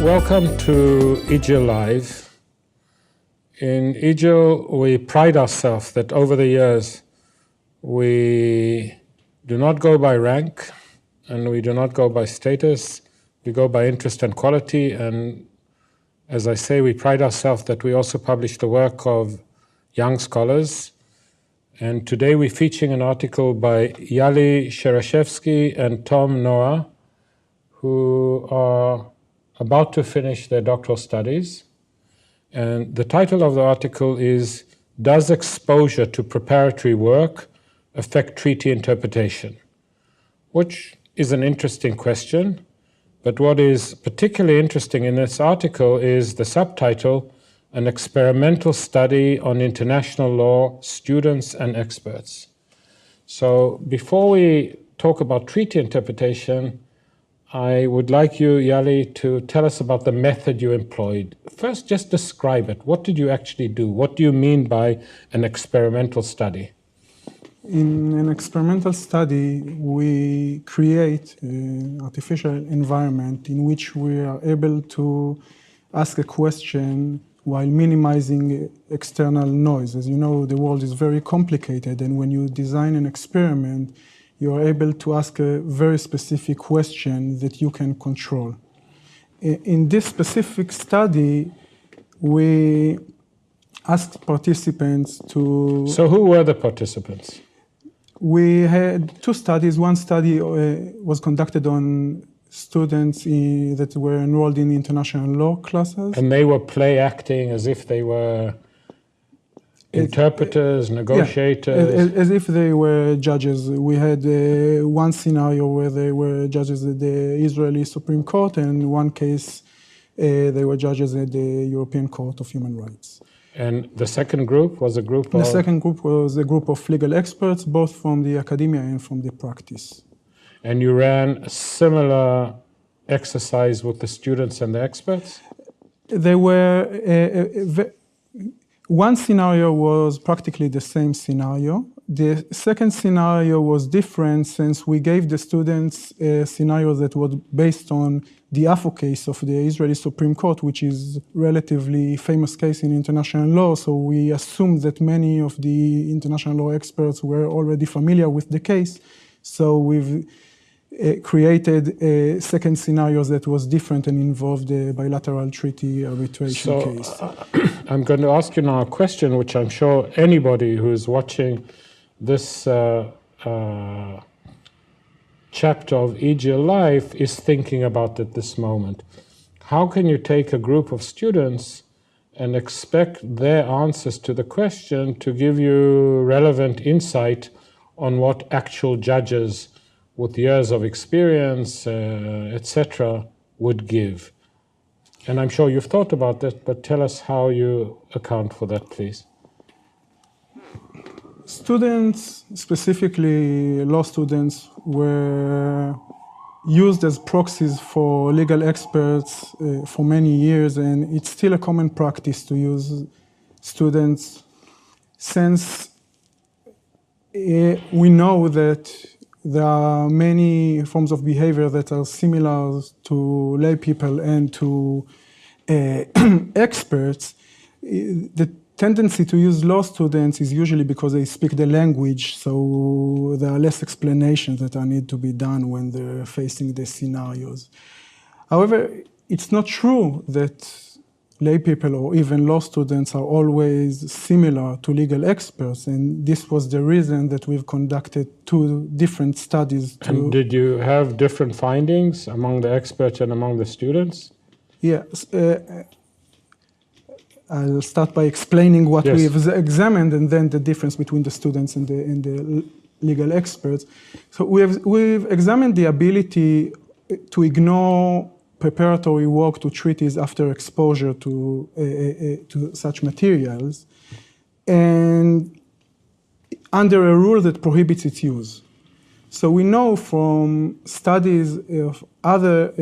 Welcome to EJIL Live. In EJIL, we pride ourselves that over the years we do not go by rank and we do not go by status. We go by interest and quality, and as I say, we pride ourselves that we also publish the work of young scholars. And today we're featuring an article by Yahli Shereshevsky and Tom Noah, who are about to finish their doctoral studies. And the title of the article is, "Does exposure to preparatory work affect treaty interpretation?" Which is an interesting question, but what is particularly interesting in this article is the subtitle, "An Experimental Study on International Law, Students and Experts." So before we talk about treaty interpretation, I would like you, Yahli, to tell us about the method you employed. First, just describe it. What did you actually do? What do you mean by an experimental study? In an experimental study, we create an artificial environment in which we are able to ask a question while minimizing external noise. As you know, the world is very complicated, and when you design an experiment, you are able to ask a very specific question that you can control. In this specific study, we asked participants to... So who were the participants? We had two studies. One study was conducted on students that were enrolled in international law classes. And they were play acting as if they were interpreters, negotiators? Yeah, as if they were judges. We had one scenario where they were judges at the Israeli Supreme Court, and in one case they were judges at the European Court of Human Rights. And the second group was a group of... The second group was a group of legal experts, both from the academia and from the practice. And you ran a similar exercise with the students and the experts? There were... one scenario was practically the same scenario. The second scenario was different since we gave the students a scenario that was based on the AFO case of the Israeli Supreme Court, which is a relatively famous case in international law. So we assumed that many of the international law experts were already familiar with the case. So we've created a second scenario that was different and involved a bilateral treaty arbitration case. I'm going to ask you now a question which I'm sure anybody who is watching this chapter of EJIL Life is thinking about at this moment. How can you take a group of students and expect their answers to the question to give you relevant insight on what actual judges with years of experience, etc., would give? And I'm sure you've thought about that, but tell us how you account for that, please. Students, specifically law students, were used as proxies for legal experts for many years, and it's still a common practice to use students since we know that there are many forms of behavior that are similar to lay people and to experts. The tendency to use law students is usually because they speak the language, so there are less explanations that need to be done when they're facing the scenarios. However, it's not true that lay people or even law students are always similar to legal experts, and this was the reason that we've conducted two different studies. And did you have different findings among the experts and among the students? Yes. I'll start by explaining what we've examined and then the difference between the students and the legal experts. So we've examined the ability to ignore preparatory work to treaties after exposure to such materials, and under a rule that prohibits its use. So we know from studies of other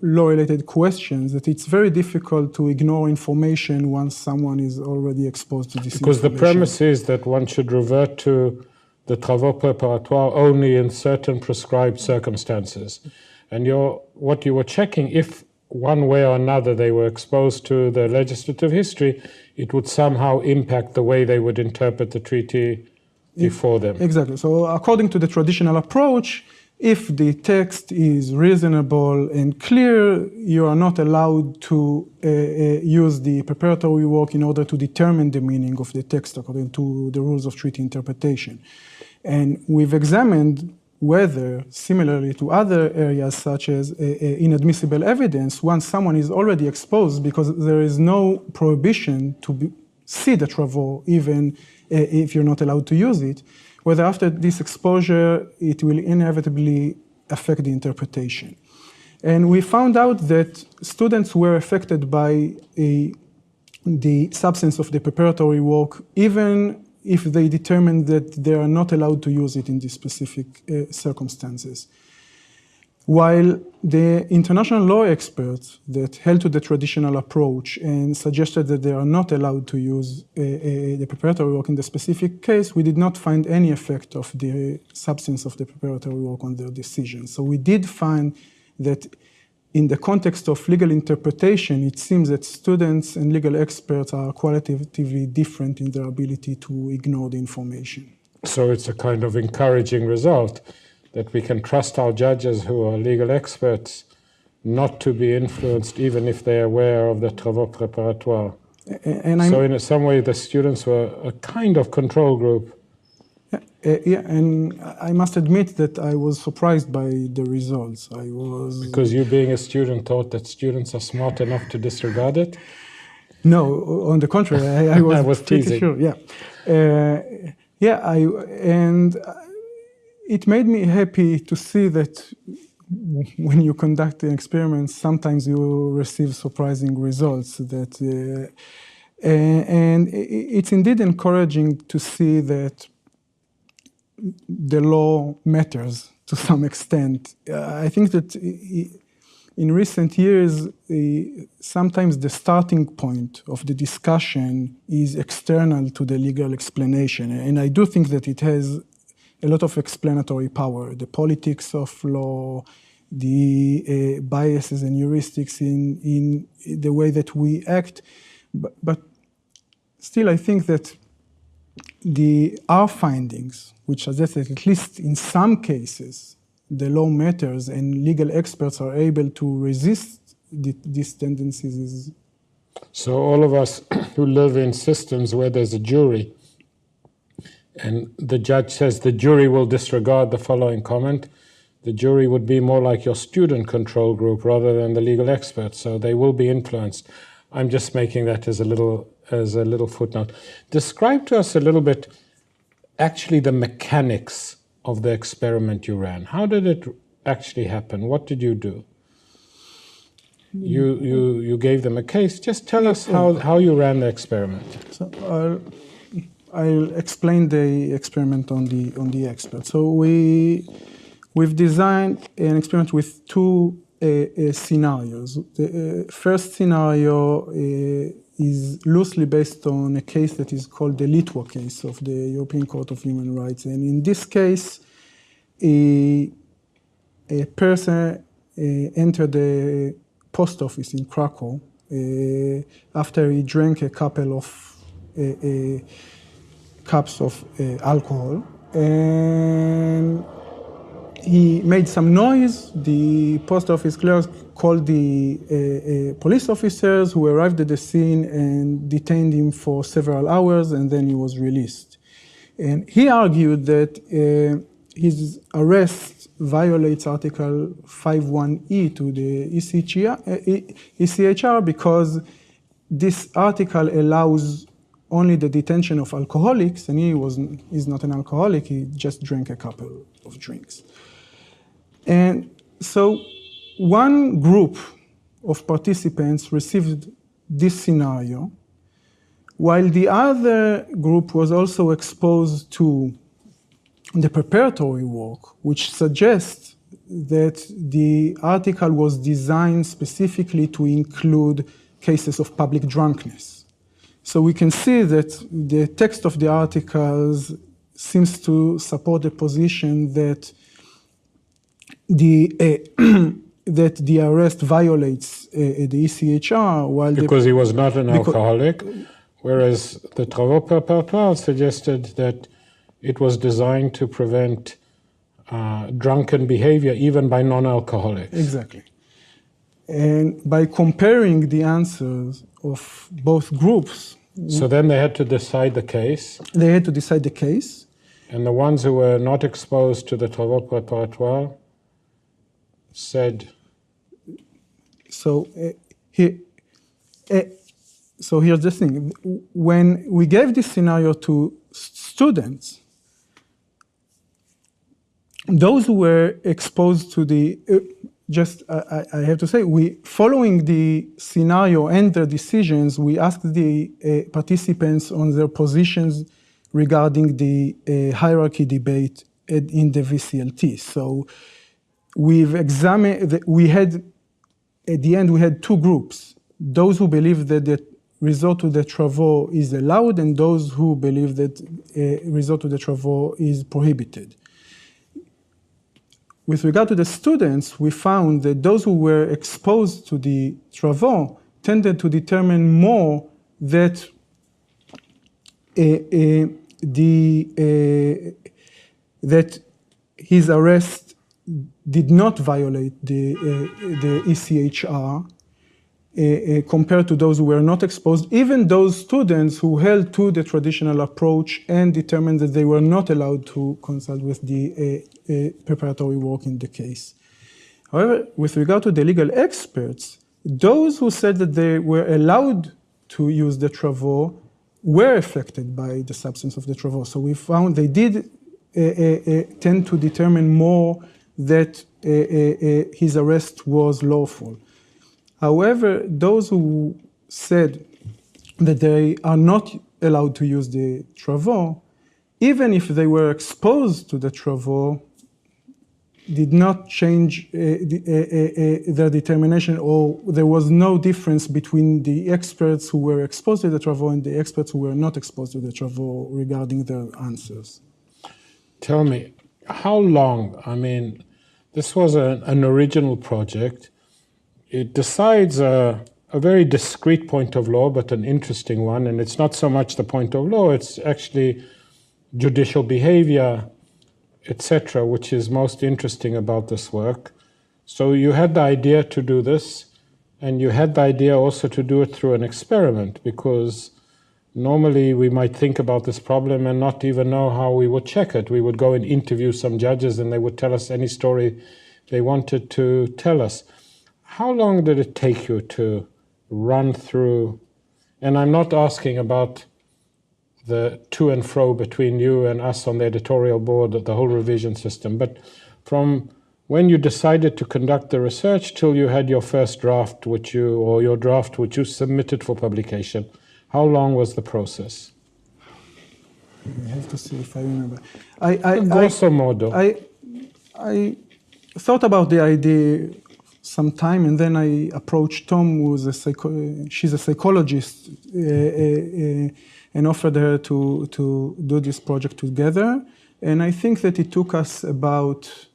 law-related questions that it's very difficult to ignore information once someone is already exposed to this information. Because the premise is that one should revert to the travaux préparatoires only in certain prescribed circumstances. And what you were checking, if one way or another they were exposed to the legislative history, it would somehow impact the way they would interpret the treaty before them. Exactly. So according to the traditional approach, if the text is reasonable and clear, you are not allowed to use the preparatory work in order to determine the meaning of the text according to the rules of treaty interpretation. And we've examined whether, similarly to other areas such as inadmissible evidence, once someone is already exposed, because there is no prohibition to see the travaux even if you're not allowed to use it, whether after this exposure it will inevitably affect the interpretation. And we found out that students were affected by the substance of the preparatory work, even if they determined that they are not allowed to use it in these specific circumstances. While the international law experts that held to the traditional approach and suggested that they are not allowed to use the preparatory work in the specific case, we did not find any effect of the substance of the preparatory work on their decision. So we did find that in the context of legal interpretation, it seems that students and legal experts are qualitatively different in their ability to ignore the information. So it's a kind of encouraging result that we can trust our judges who are legal experts not to be influenced even if they are aware of the travaux préparatoires. So in some way the students were a kind of control group. Yeah, and I must admit that I was surprised by the results. Because you, being a student, thought that students are smart enough to disregard it? No, on the contrary, I was, I was pretty teasing. sure. Yeah, and it made me happy to see that when you conduct an experiment, sometimes you receive surprising results. And it's indeed encouraging to see that the law matters to some extent. I think that in recent years, sometimes the starting point of the discussion is external to the legal explanation. And I do think that it has a lot of explanatory power. The politics of law, the biases and heuristics in the way that we act. But still, I think that our findings, which suggest that at least in some cases, the law matters and legal experts are able to resist these tendencies. So all of us who live in systems where there's a jury and the judge says the jury will disregard the following comment, the jury would be more like your student control group rather than the legal experts, so they will be influenced. I'm just making that as a little footnote. Describe to us a little bit actually the mechanics of the experiment you ran. How did it actually happen? What did you do? You gave them a case. Just tell us how you ran the experiment. So I'll explain the experiment on the expert. So we've designed an experiment with two scenarios. The first scenario is loosely based on a case that is called the Litwa case of the European Court of Human Rights. And in this case, a person entered the post office in Krakow after he drank a couple of cups of alcohol. And he made some noise. The post office clerk called the police officers who arrived at the scene and detained him for several hours, and then he was released. And he argued that his arrest violates Article 5.1e to the ECHR because this article allows only the detention of alcoholics, and he's not an alcoholic, he just drank a couple of drinks. And so one group of participants received this scenario, while the other group was also exposed to the preparatory work, which suggests that the article was designed specifically to include cases of public drunkenness. So we can see that the text of the articles seems to support the position that the that the arrest violates the ECHR, while because he was not an alcoholic, whereas the travaux préparatoires suggested that it was designed to prevent drunken behavior even by non-alcoholics. Exactly. And by comparing the answers of both groups, so then they had to decide the case. They had to decide the case. And the ones who were not exposed to the travaux préparatoires said. So so here's the thing: when we gave this scenario to students, those who were exposed to the I have to say, following the scenario and the decisions, we asked the participants on their positions regarding the hierarchy debate in the VCLT. So we've examined, at the end we had two groups: those who believe that the resort to the travaux is allowed, and those who believe that resort to the travaux is prohibited. With regard to the students, we found that those who were exposed to the travaux tended to determine more that that his arrest did not violate the ECHR compared to those who were not exposed, even those students who held to the traditional approach and determined that they were not allowed to consult with the preparatory work in the case. However, with regard to the legal experts, those who said that they were allowed to use the travaux were affected by the substance of the travaux. So we found they did tend to determine more that his arrest was lawful. However, those who said that they are not allowed to use the travaux, even if they were exposed to the travaux, did not change their determination, or there was no difference between the experts who were exposed to the travaux and the experts who were not exposed to the travaux regarding their answers. Tell me, how long? I mean, this was an original project. It decides a very discrete point of law, but an interesting one. And it's not so much the point of law, it's actually judicial behavior, etc., which is most interesting about this work. So you had the idea to do this, and you had the idea also to do it through an experiment, because normally we might think about this problem and not even know how we would check it. We would go and interview some judges and they would tell us any story they wanted to tell us. How long did it take you to run through, and I'm not asking about the to and fro between you and us on the editorial board, the whole revision system, but from when you decided to conduct the research till you had your first draft, your draft which you submitted for publication, how long was the process? I have to see if I remember. Grosso modo. I thought about the idea some time, and then I approached Tom, who's she's a psychologist, and offered her to do this project together. And I think that it took us about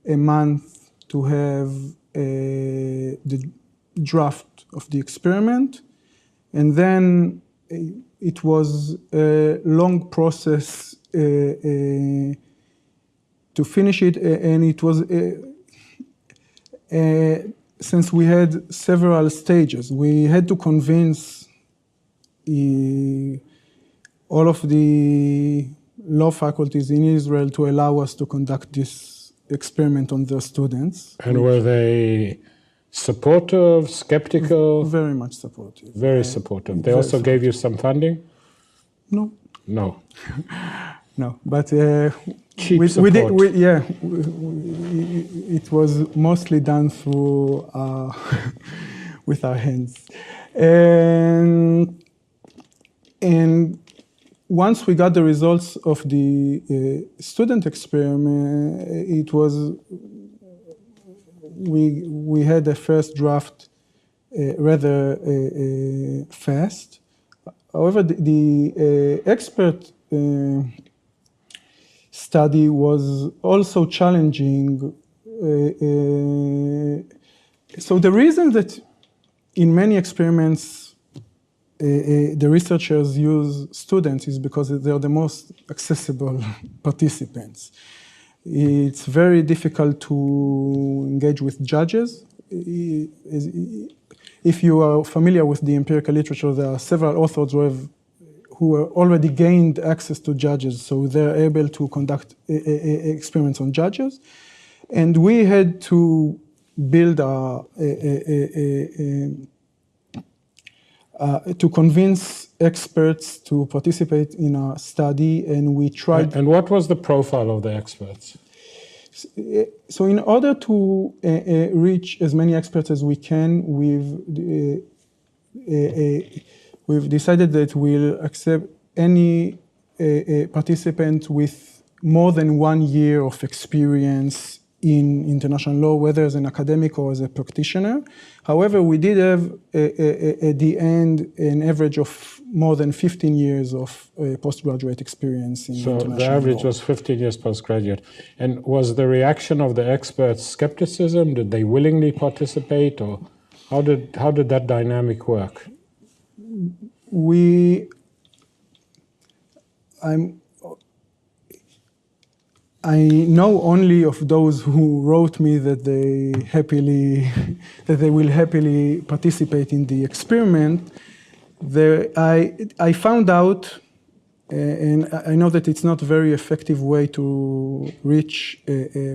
a month to have the draft of the experiment. And then it was a long process to finish it, and it was since we had several stages, we had to convince all of the law faculties in Israel to allow us to conduct this experiment on their students. And were they supportive, skeptical? Very much supportive. Very supportive. They also gave you some funding? No. No. No, but cheap support. It was mostly done through with our hands, and once we got the results of the student experiment, it was we had a first draft rather fast. However, the expert study was also challenging So the reason that in many experiments the researchers use students is because they are the most accessible participants. It's very difficult to engage with judges. If you are familiar with the empirical literature, there are several authors who have already gained access to judges, so they're able to conduct experiments on judges. And we had to build to convince experts to participate in a study, and we tried. And what was the profile of the experts? So in order to reach as many experts as we can, we've decided that we'll accept any participant with more than 1 year of experience in international law, whether as an academic or as a practitioner. However, we did have at the end an average of more than 15 years of postgraduate experience in international law. So the average was 15 years postgraduate. And was the reaction of the experts skepticism? Did they willingly participate, or how did that dynamic work? I know only of those who wrote me that they will happily participate in the experiment. I found out, and I know that it's not a very effective way to reach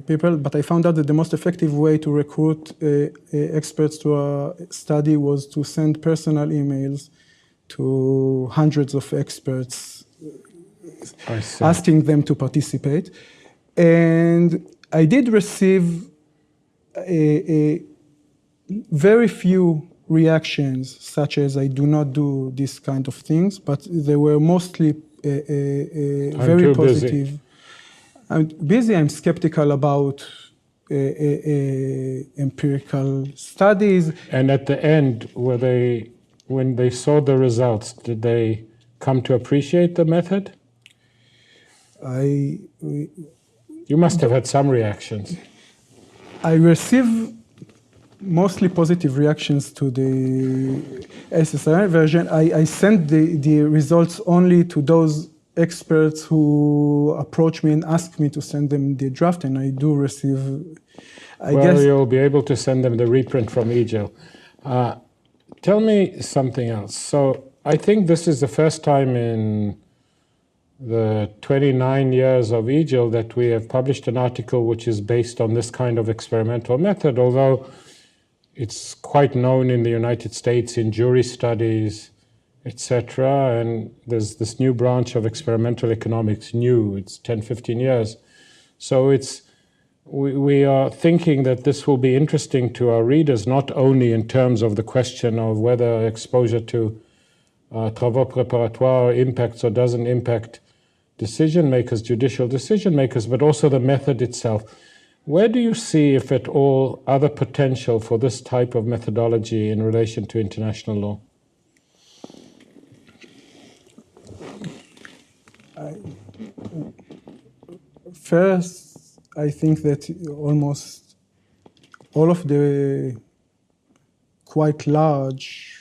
people, but I found out that the most effective way to recruit experts to a study was to send personal emails to hundreds of experts asking them to participate. And I did receive very few reactions, such as I do not do this kind of things, but they were mostly very positive. Busy. I'm busy, I'm skeptical about empirical studies. And at the end, when they saw the results, did they come to appreciate the method? You must have had some reactions. I received mostly positive reactions to the SSRI version. I sent the results only to those experts who approach me and ask me to send them the draft, and I do receive, I guess. You'll be able to send them the reprint from EJIL. Tell me something else. So I think this is the first time in the 29 years of EJIL that we have published an article which is based on this kind of experimental method, although it's quite known in the United States in jury studies, etc. And there's this new branch of experimental economics, it's 10, 15 years. So we are thinking that this will be interesting to our readers, not only in terms of the question of whether exposure to travaux préparatoires impacts or doesn't impact decision makers, judicial decision makers, but also the method itself. Where do you see, if at all, other potential for this type of methodology in relation to international law? First, I think that almost all of the quite large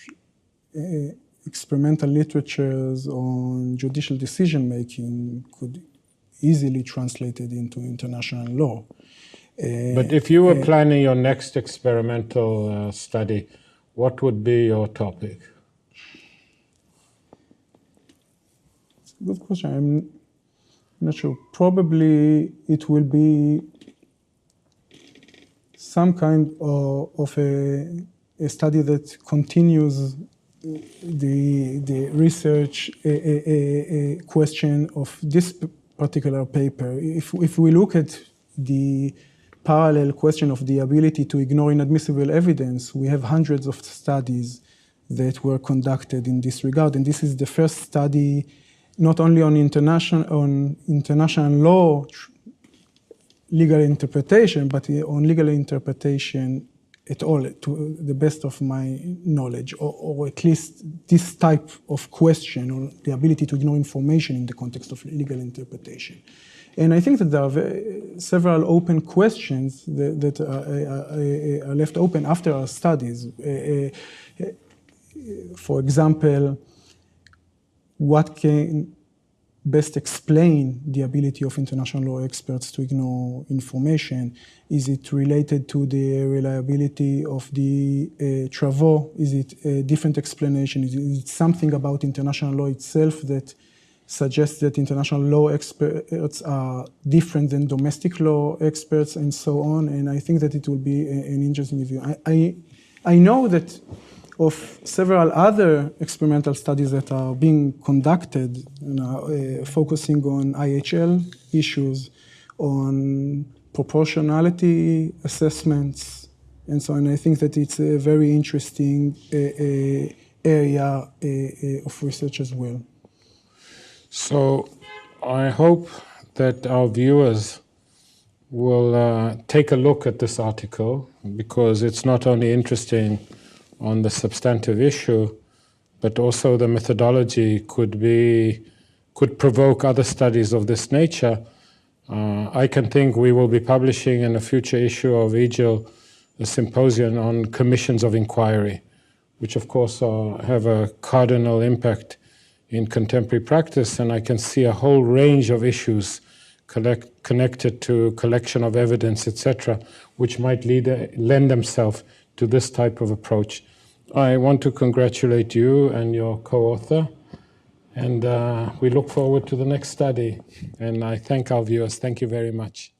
experimental literatures on judicial decision-making could easily translate it into international law. But if you were planning your next experimental study, what would be your topic? It's a good question. I'm not sure. Probably it will be some kind of a study that continues the research question of this particular paper. If we look at the parallel question of the ability to ignore inadmissible evidence, we have hundreds of studies that were conducted in this regard, and this is the first study not only on international law legal interpretation, but on legal interpretation at all, to the best of my knowledge, or at least this type of question, or the ability to ignore information in the context of legal interpretation. And I think that there are several open questions that are left open after our studies. For example, what can best explain the ability of international law experts to ignore information? Is it related to the reliability of the travaux? Is it a different explanation? Is it something about international law itself that suggests that international law experts are different than domestic law experts and so on? And I think that it will be an interesting review. I know that of several other experimental studies that are being conducted, focusing on IHL issues, on proportionality assessments, and so on. I think that it's a very interesting area of research as well. So I hope that our viewers will take a look at this article, because it's not only interesting on the substantive issue, but also the methodology could provoke other studies of this nature. I can think we will be publishing in a future issue of EJIL a symposium on commissions of inquiry, which of course have a cardinal impact in contemporary practice, and I can see a whole range of issues connected to collection of evidence, etc., which might lend themselves to this type of approach. I want to congratulate you and your co-author, and we look forward to the next study. And I thank our viewers. Thank you very much.